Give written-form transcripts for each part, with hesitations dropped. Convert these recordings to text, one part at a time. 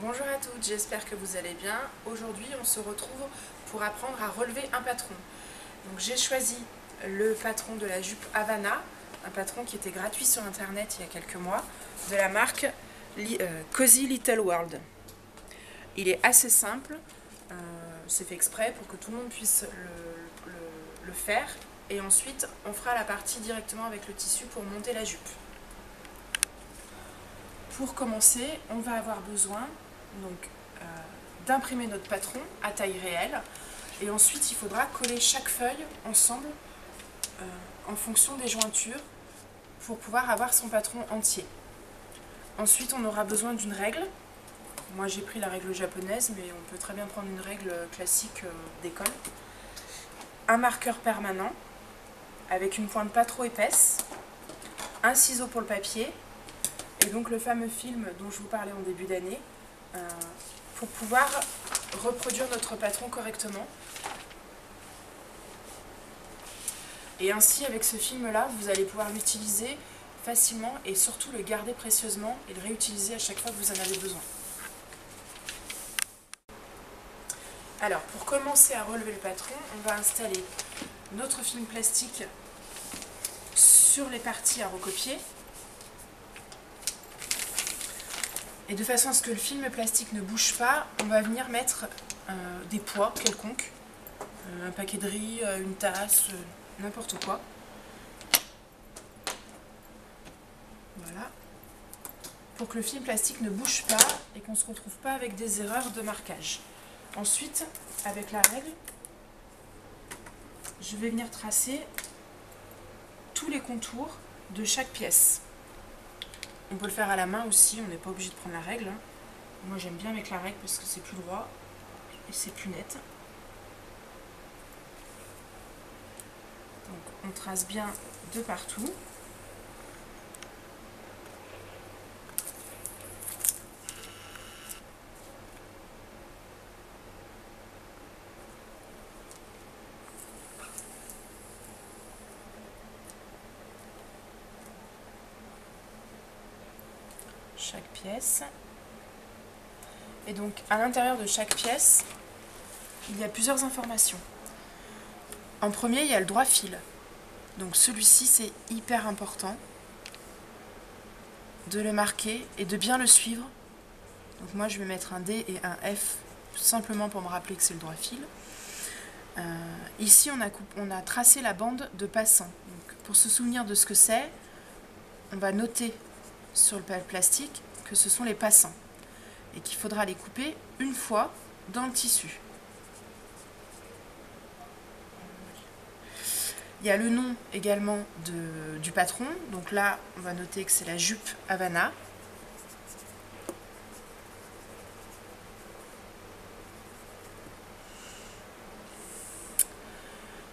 Bonjour à toutes, j'espère que vous allez bien. Aujourd'hui, on se retrouve pour apprendre à relever un patron. Donc j'ai choisi le patron de la jupe Havana, un patron qui était gratuit sur internet il y a quelques mois, de la marque Cozy Little World. Il est assez simple, c'est fait exprès pour que tout le monde puisse le faire. Et ensuite, on fera la partie directement avec le tissu pour monter la jupe. Pour commencer, on va avoir besoin d'imprimer notre patron à taille réelle et ensuite il faudra coller chaque feuille ensemble en fonction des jointures pour pouvoir avoir son patron entier. Ensuite on aura besoin d'une règle. Moi j'ai pris la règle japonaise, mais on peut très bien prendre une règle classique d'école. Un marqueur permanent avec une pointe pas trop épaisse, un ciseau pour le papier et donc le fameux film dont je vous parlais en début d'année pour pouvoir reproduire notre patron correctement. Et ainsi, avec ce film-là, vous allez pouvoir l'utiliser facilement et surtout le garder précieusement et le réutiliser à chaque fois que vous en avez besoin. Alors, pour commencer à relever le patron, on va installer notre film plastique sur les parties à recopier. Et de façon à ce que le film plastique ne bouge pas, on va venir mettre des poids quelconques, un paquet de riz, une tasse, n'importe quoi. Voilà. Pour que le film plastique ne bouge pas et qu'on ne se retrouve pas avec des erreurs de marquage. Ensuite, avec la règle, je vais venir tracer tous les contours de chaque pièce. On peut le faire à la main aussi, on n'est pas obligé de prendre la règle. Moi j'aime bien avec la règle parce que c'est plus droit et c'est plus net. Donc on trace bien de partout. Chaque pièce. Et donc à l'intérieur de chaque pièce, il y a plusieurs informations. En premier, il y a le droit fil. Donc celui-ci, c'est hyper important de le marquer et de bien le suivre. Donc moi, je vais mettre un D et un F, tout simplement pour me rappeler que c'est le droit fil. Ici, on a tracé la bande de passant. Donc, pour se souvenir de ce que c'est, on va noter sur le plastique que ce sont les passants et qu'il faudra les couper une fois dans le tissu. Il y a le nom également du patron, donc là on va noter que c'est la jupe Havana.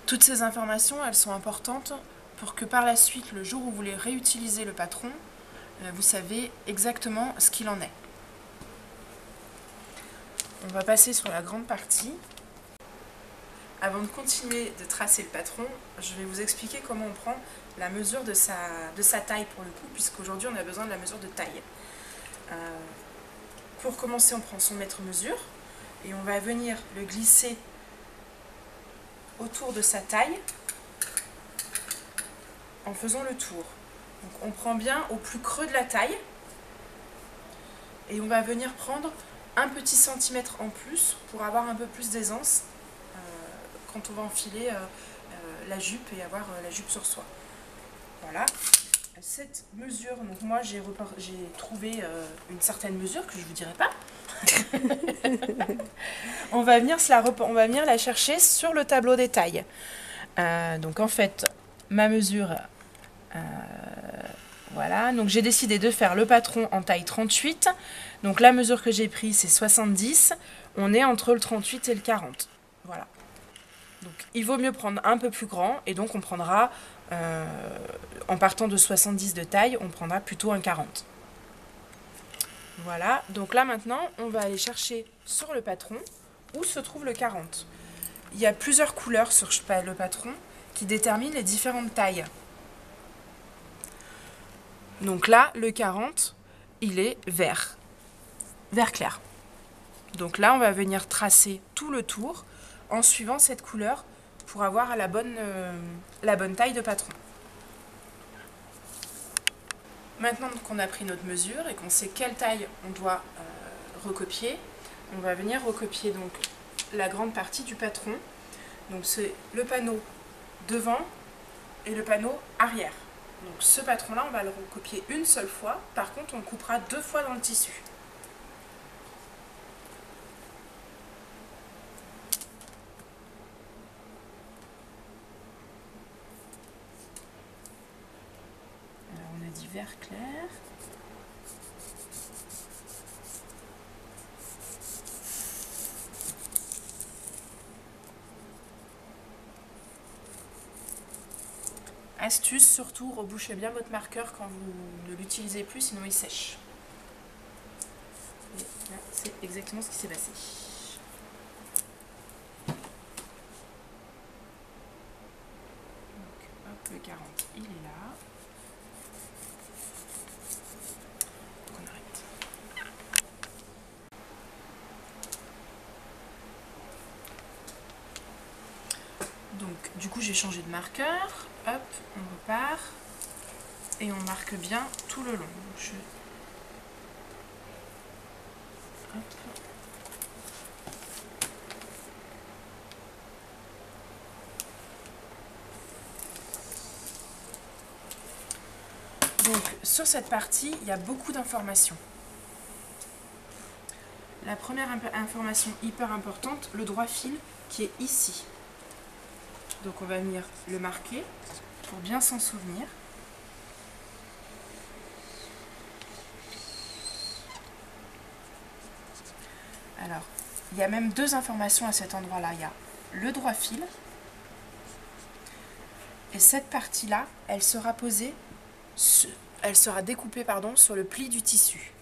Toutes ces informations, elles sont importantes pour que par la suite, le jour où vous voulez réutiliser le patron, vous savez exactement ce qu'il en est. On va passer sur la grande partie. Avant de continuer de tracer le patron, je vais vous expliquer comment on prend la mesure de sa taille pour le coup, puisqu'aujourd'hui on a besoin de la mesure de taille. Pour commencer, on prend son mètre-mesure et on va venir le glisser autour de sa taille en faisant le tour. Donc on prend bien au plus creux de la taille et on va venir prendre un petit centimètre en plus pour avoir un peu plus d'aisance quand on va enfiler la jupe et avoir la jupe sur soi. Voilà. Cette mesure, donc moi j'ai trouvé une certaine mesure que je ne vous dirai pas. on va venir la chercher sur le tableau des tailles. Donc en fait, ma mesure, voilà, donc j'ai décidé de faire le patron en taille 38. Donc la mesure que j'ai prise c'est 70. On est entre le 38 et le 40. Voilà. Donc il vaut mieux prendre un peu plus grand et donc on prendra, en partant de 70 de taille, on prendra plutôt un 40. Voilà, donc là maintenant on va aller chercher sur le patron où se trouve le 40. Il y a plusieurs couleurs sur le patron qui déterminent les différentes tailles. Donc là, le 40, il est vert clair. Donc là, on va venir tracer tout le tour en suivant cette couleur pour avoir la bonne taille de patron. Maintenant qu'on a pris notre mesure et qu'on sait quelle taille on doit recopier, on va venir recopier donc la grande partie du patron. Donc c'est le panneau devant et le panneau arrière. Donc ce patron-là, on va le recopier une seule fois. Par contre, on le coupera 2 fois dans le tissu. Alors on a dit vert clair. Astuce, surtout, rebouchez bien votre marqueur quand vous ne l'utilisez plus, sinon il sèche. Et là, c'est exactement ce qui s'est passé. Donc, hop, le 40, il est là. Donc, on arrête. Donc, du coup, j'ai changé de marqueur. Hop, on repart et on marque bien tout le long. Donc hop. Donc sur cette partie, il y a beaucoup d'informations. La première information hyper importante, le droit fil qui est ici. Donc on va venir le marquer pour bien s'en souvenir. Alors, il y a même 2 informations à cet endroit-là. Il y a le droit fil et cette partie-là, elle sera découpée sur le pli du tissu.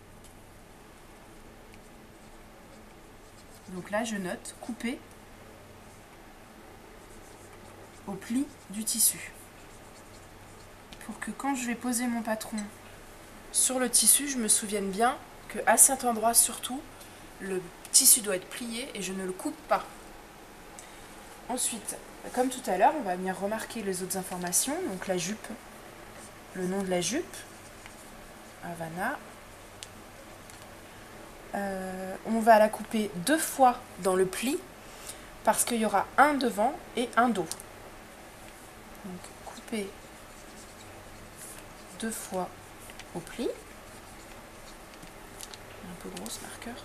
Donc là, je note couper au pli du tissu. Pour que quand je vais poser mon patron sur le tissu, je me souvienne bien qu'à cet endroit surtout, le tissu doit être plié et je ne le coupe pas. Ensuite, comme tout à l'heure, on va venir remarquer les autres informations. Donc la jupe, le nom de la jupe, Havana. On va la couper 2 fois dans le pli parce qu'il y aura un devant et un dos. Donc couper 2 fois au pli. Un peu gros ce marqueur.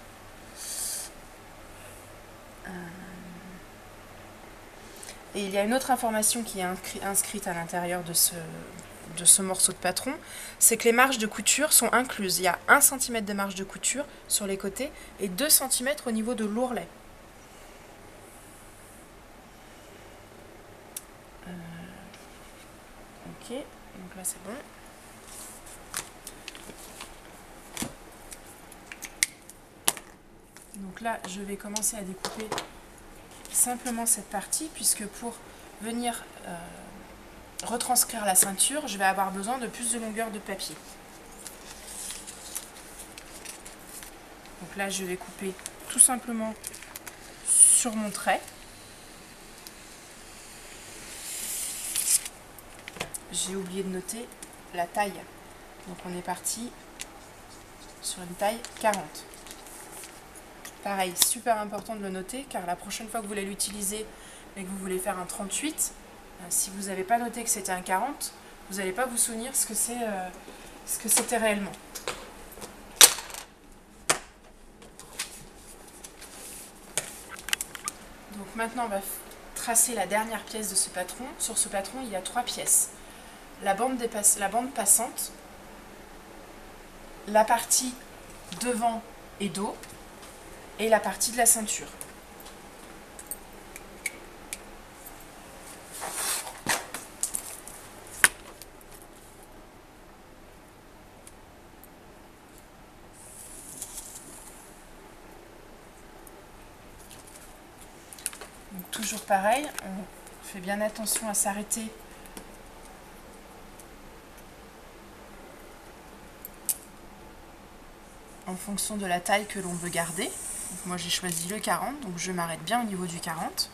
Et il y a une autre information qui est inscrite à l'intérieur de ce morceau de patron, c'est que les marges de couture sont incluses. Il y a 1 cm de marge de couture sur les côtés et 2 cm au niveau de l'ourlet. Ok, donc là c'est bon. Donc là, je vais commencer à découper simplement cette partie, puisque pour venir retranscrire la ceinture, je vais avoir besoin de plus de longueur de papier. Donc là, je vais couper tout simplement sur mon trait. J'ai oublié de noter la taille. Donc on est parti sur une taille 40. Pareil, super important de le noter, car la prochaine fois que vous voulez l'utiliser et que vous voulez faire un 38, si vous n'avez pas noté que c'était un 40, vous n'allez pas vous souvenir ce que c'était réellement. Donc maintenant, on va tracer la dernière pièce de ce patron. Sur ce patron, il y a 3 pièces. La bande passante, la partie devant et dos, et la partie de la ceinture. Donc, toujours pareil, on fait bien attention à s'arrêter en fonction de la taille que l'on veut garder. Donc moi j'ai choisi le 40, donc je m'arrête bien au niveau du 40.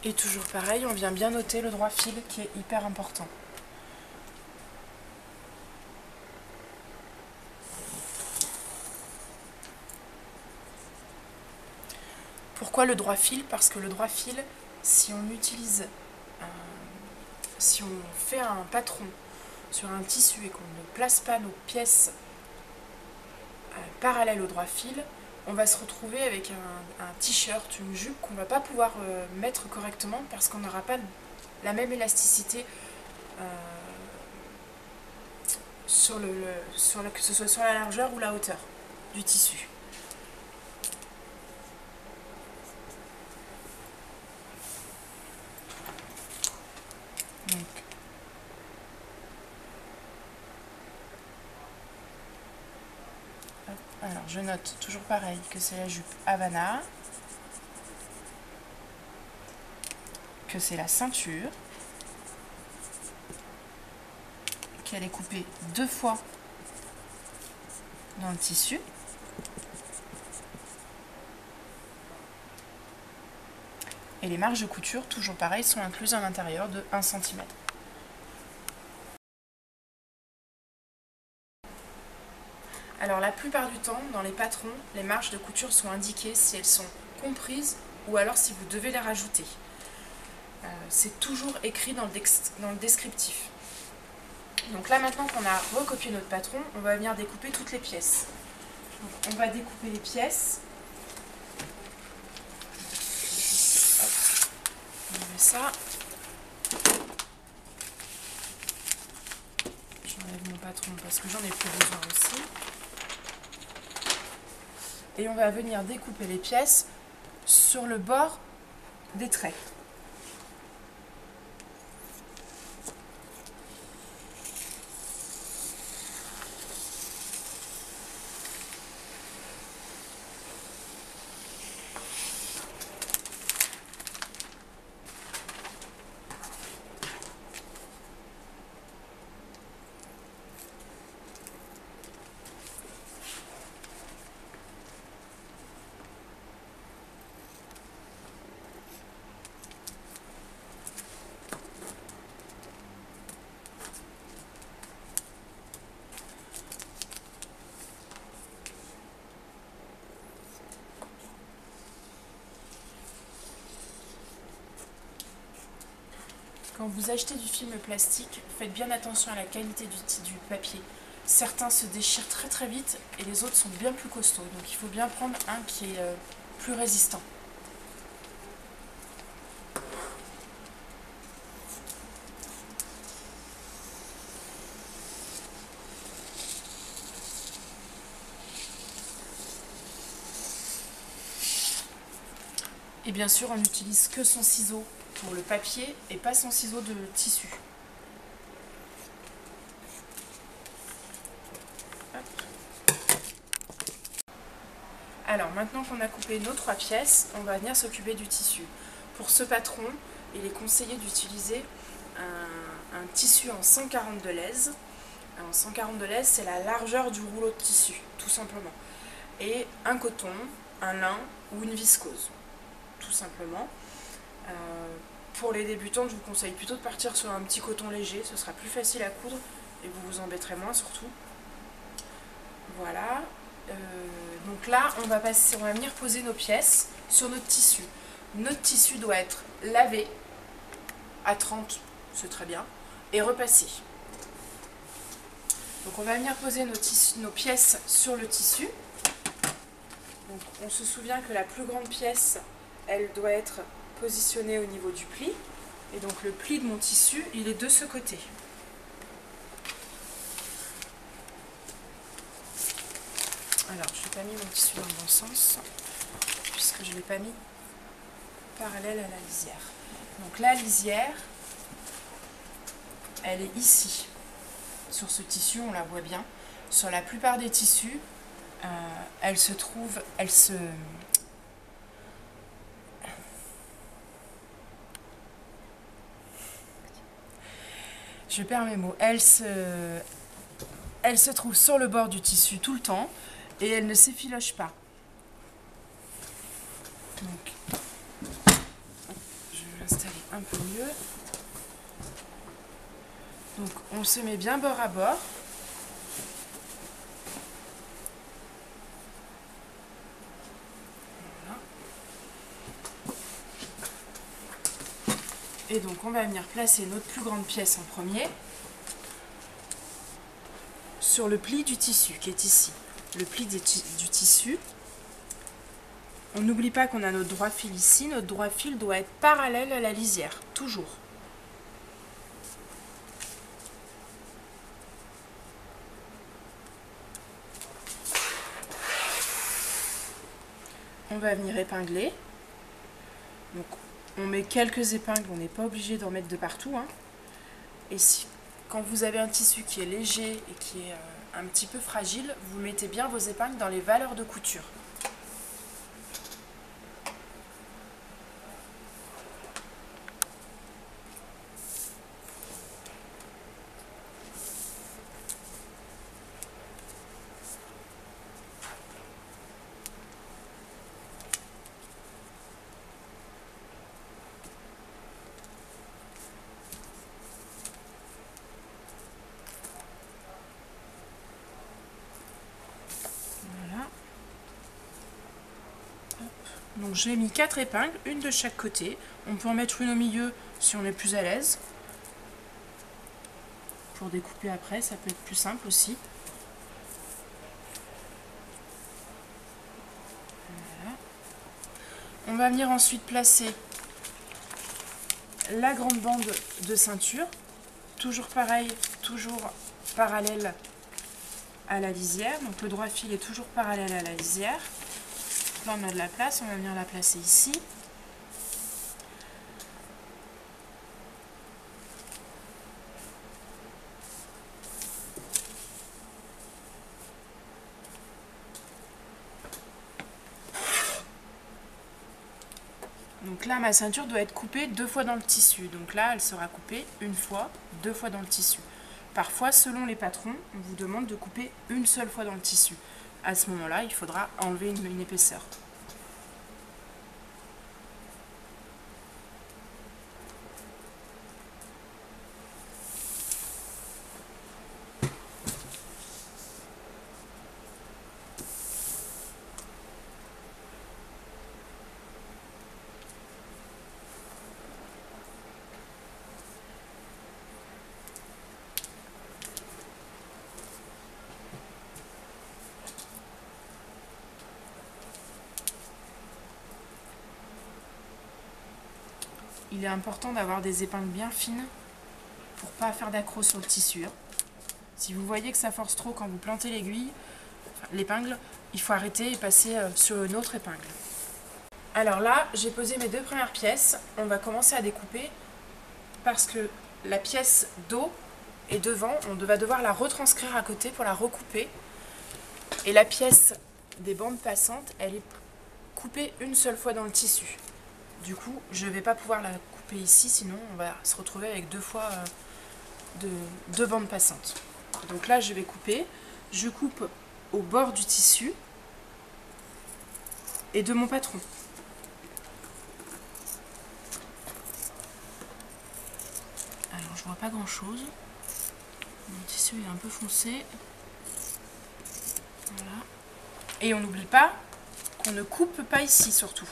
Et toujours pareil, on vient bien noter le droit fil qui est hyper important. Pourquoi le droit fil? Parce que le droit fil, si on fait un patron sur un tissu et qu'on ne place pas nos pièces parallèles au droit fil, on va se retrouver avec un t-shirt, une jupe qu'on ne va pas pouvoir mettre correctement parce qu'on n'aura pas la même élasticité que ce soit sur la largeur ou la hauteur du tissu. Donc, alors je note toujours pareil que c'est la jupe Havana, que c'est la ceinture, qu'elle est coupée 2 fois dans le tissu. Et les marges de couture, toujours pareil, sont incluses à l'intérieur de 1 cm. Alors la plupart du temps, dans les patrons, les marges de couture sont indiquées si elles sont comprises ou alors si vous devez les rajouter. C'est toujours écrit dans le descriptif. Donc là maintenant qu'on a recopié notre patron, on va venir découper toutes les pièces. Donc, on va découper les pièces. Hop. On met ça. J'enlève mon patron parce que j'en ai plus besoin aussi. Et on va venir découper les pièces sur le bord des traits. Quand vous achetez du film plastique, faites bien attention à la qualité du papier. Certains se déchirent très très vite et les autres sont bien plus costauds. Donc il faut bien prendre un qui est plus résistant. Et bien sûr, on n'utilise que son ciseau pour le papier et pas son ciseau de tissu. Hop. Alors maintenant qu'on a coupé nos 3 pièces, on va venir s'occuper du tissu. Pour ce patron, il est conseillé d'utiliser un tissu en 140 de lèse. En 140 de lèse, c'est la largeur du rouleau de tissu, tout simplement. Et un coton, un lin ou une viscose, tout simplement. Pour les débutantes, je vous conseille plutôt de partir sur un petit coton léger, ce sera plus facile à coudre et vous vous embêterez moins surtout. Voilà. Donc là, on va venir poser nos pièces sur notre tissu. Notre tissu doit être lavé à 30, c'est très bien, et repassé. Donc on va venir poser nos pièces sur le tissu. Donc on se souvient que la plus grande pièce, elle doit être positionnée au niveau du pli. Et donc le pli de mon tissu, il est de ce côté. Alors je n'ai pas mis mon tissu dans le bon sens, puisque je ne l'ai pas mis parallèle à la lisière. Donc la lisière, elle est ici. Sur ce tissu, on la voit bien. Sur la plupart des tissus, je perds mes mots. Elle se trouve sur le bord du tissu tout le temps et elle ne s'effiloche pas. Donc, je vais l'installer un peu mieux. Donc, on se met bien bord à bord. Voilà. Et donc, on va venir placer notre plus grande pièce en premier sur le pli du tissu qui est ici. Le pli du tissu. On n'oublie pas qu'on a notre droit fil ici. Notre droit fil doit être parallèle à la lisière, toujours. On va venir épingler. Donc, on met quelques épingles, on n'est pas obligé d'en mettre de partout, hein. Et si, quand vous avez un tissu qui est léger et qui est un petit peu fragile, vous mettez bien vos épingles dans les valeurs de couture. Donc j'ai mis 4 épingles, une de chaque côté. On peut en mettre une au milieu si on est plus à l'aise. Pour découper après, ça peut être plus simple aussi. Voilà. On va venir ensuite placer la grande bande de ceinture. Toujours pareil, toujours parallèle à la lisière. Donc le droit fil est toujours parallèle à la lisière. Là on a de la place, on va venir la placer ici. Donc là ma ceinture doit être coupée 2 fois dans le tissu. Donc là elle sera coupée une fois, 2 fois dans le tissu. Parfois selon les patrons, on vous demande de couper une seule fois dans le tissu. À ce moment-là, il faudra enlever une épaisseur. Il est important d'avoir des épingles bien fines pour pas faire d'accroc sur le tissu. Si vous voyez que ça force trop quand vous plantez l'aiguille, l'épingle, il faut arrêter et passer sur une autre épingle. Alors là, j'ai posé mes 2 premières pièces. On va commencer à découper parce que la pièce d'eau est devant. On va devoir la retranscrire à côté pour la recouper. Et la pièce des bandes passantes, elle est coupée une seule fois dans le tissu. Du coup, je ne vais pas pouvoir la couper ici, sinon on va se retrouver avec 2 fois deux bandes passantes. Donc là, je vais couper. Je coupe au bord du tissu et de mon patron. Alors, je vois pas grand-chose. Mon tissu est un peu foncé. Voilà. Et on n'oublie pas qu'on ne coupe pas ici, surtout.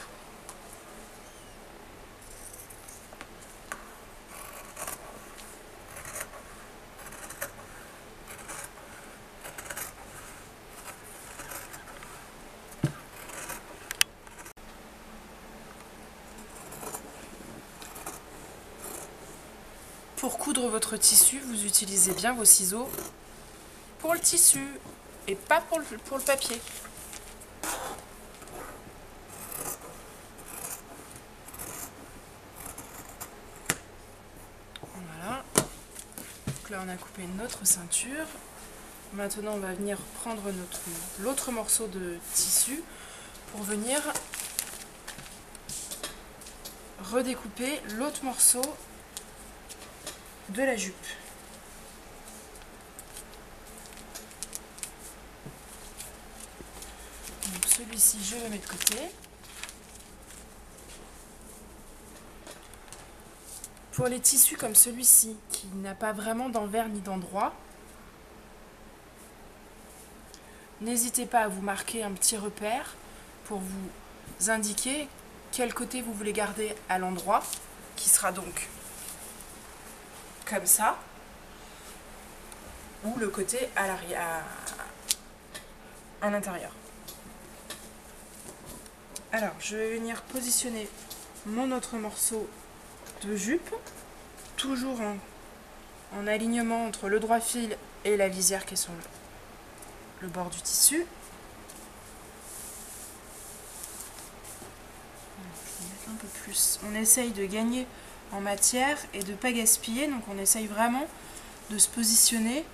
Pour coudre votre tissu, vous utilisez bien vos ciseaux pour le tissu et pas pour le papier. Voilà. Donc là, on a coupé notre ceinture. Maintenant, on va venir prendre l'autre morceau de tissu pour venir redécouper l'autre morceau de la jupe. Donc celui-ci, je le mets de côté. Pour les tissus comme celui-ci, qui n'a pas vraiment d'envers ni d'endroit, n'hésitez pas à vous marquer un petit repère pour vous indiquer quel côté vous voulez garder à l'endroit, qui sera donc comme ça, ou le côté à l'arrière, à l'intérieur. Alors, je vais venir positionner mon autre morceau de jupe, toujours en alignement entre le droit fil et la lisière qui est sur le bord du tissu. Je vais mettre un peu plus. On essaye de gagner en matière et de ne pas gaspiller, donc on essaye vraiment de se positionner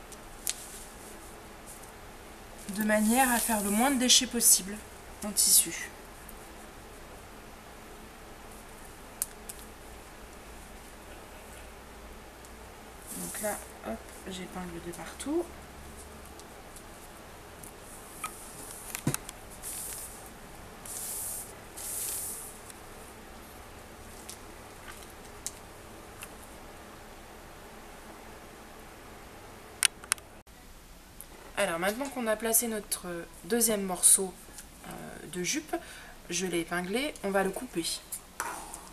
de manière à faire le moins de déchets possible en tissu. Donc là, hop, j'épingle de partout. Alors maintenant qu'on a placé notre deuxième morceau de jupe, je l'ai épinglé, on va le couper.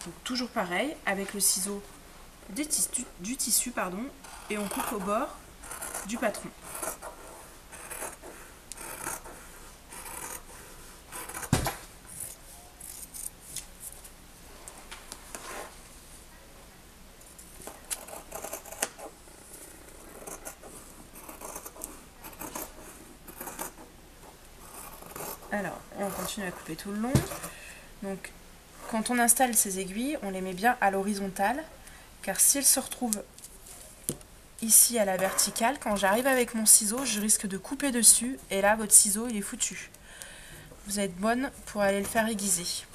Donc toujours pareil, avec le ciseau du tissu, pardon, et on coupe au bord du patron. Alors, on continue à couper tout le long. Donc, quand on installe ces aiguilles, on les met bien à l'horizontale, car s'ils se retrouvent ici à la verticale, quand j'arrive avec mon ciseau, je risque de couper dessus, et là, votre ciseau, il est foutu. Vous êtes bonne pour aller le faire aiguiser.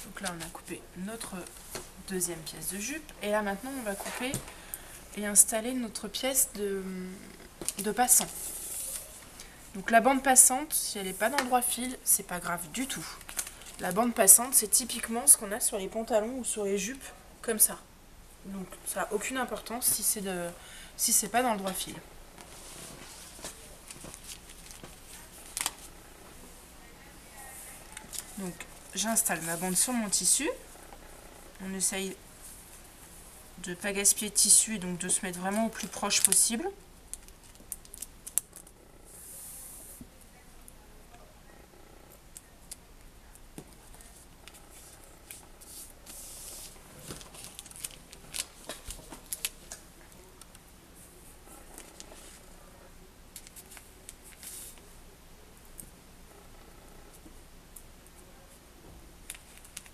Donc là, on a coupé notre deuxième pièce de jupe, et là, maintenant, on va couper et installer notre pièce de passant. Donc la bande passante, si elle n'est pas dans le droit fil, c'est pas grave du tout. La bande passante, c'est typiquement ce qu'on a sur les pantalons ou sur les jupes, comme ça. Donc ça n'a aucune importance si c'est pas dans le droit fil. Donc j'installe ma bande sur mon tissu. On essaye de ne pas gaspiller de tissu et donc de se mettre vraiment au plus proche possible.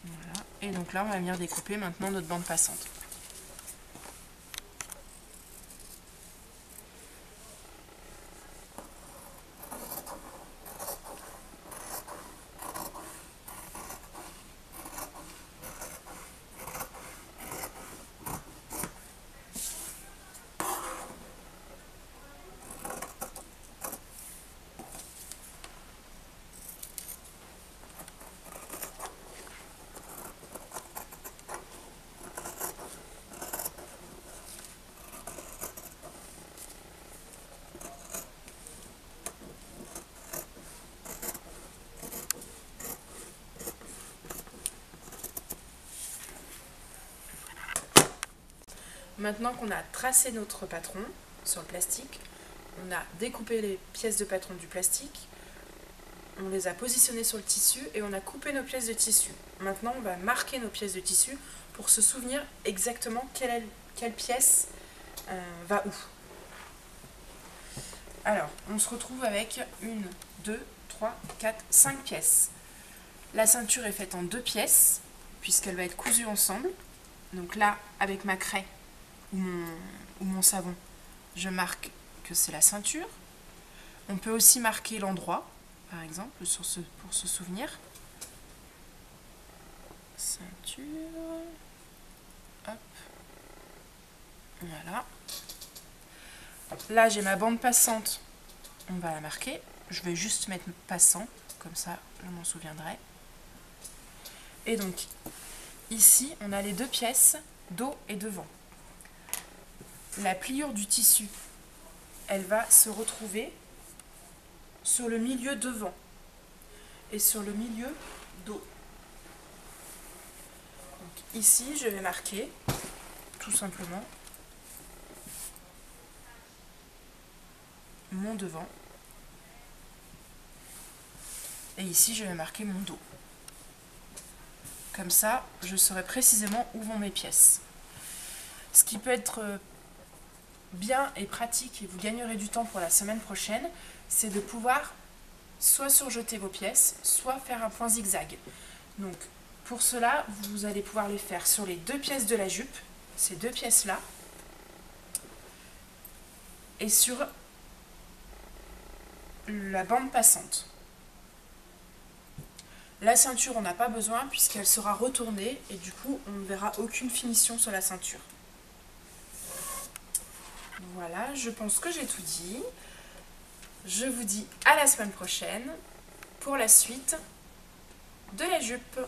Voilà. Et donc là, on va venir découper maintenant notre bande passante. Maintenant qu'on a tracé notre patron sur le plastique, on a découpé les pièces de patron du plastique, on les a positionnées sur le tissu et on a coupé nos pièces de tissu. Maintenant, on va marquer nos pièces de tissu pour se souvenir exactement quelle pièce va où. Alors, on se retrouve avec 1, 2, 3, 4, 5 pièces. La ceinture est faite en 2 pièces, puisqu'elle va être cousue ensemble. Donc là, avec ma craie ou mon savon, je marque que c'est la ceinture. On peut aussi marquer l'endroit, par exemple, pour se souvenir. Ceinture. Hop. Voilà. Là, j'ai ma bande passante. On va la marquer. Je vais juste mettre passant, comme ça, je m'en souviendrai. Et donc, ici, on a les 2 pièces, dos et devant. La pliure du tissu, elle va se retrouver sur le milieu devant et sur le milieu dos. Donc, ici, je vais marquer, tout simplement, mon devant. Et ici, je vais marquer mon dos. Comme ça, je saurai précisément où vont mes pièces. Ce qui peut être bien et pratique, et vous gagnerez du temps pour la semaine prochaine, c'est de pouvoir soit surjeter vos pièces, soit faire un point zigzag. Donc, pour cela, vous allez pouvoir les faire sur les 2 pièces de la jupe, ces 2 pièces-là, et sur la bande passante. La ceinture, on n'a pas besoin puisqu'elle sera retournée et du coup, on ne verra aucune finition sur la ceinture. Voilà, je pense que j'ai tout dit. Je vous dis à la semaine prochaine pour la suite de la jupe.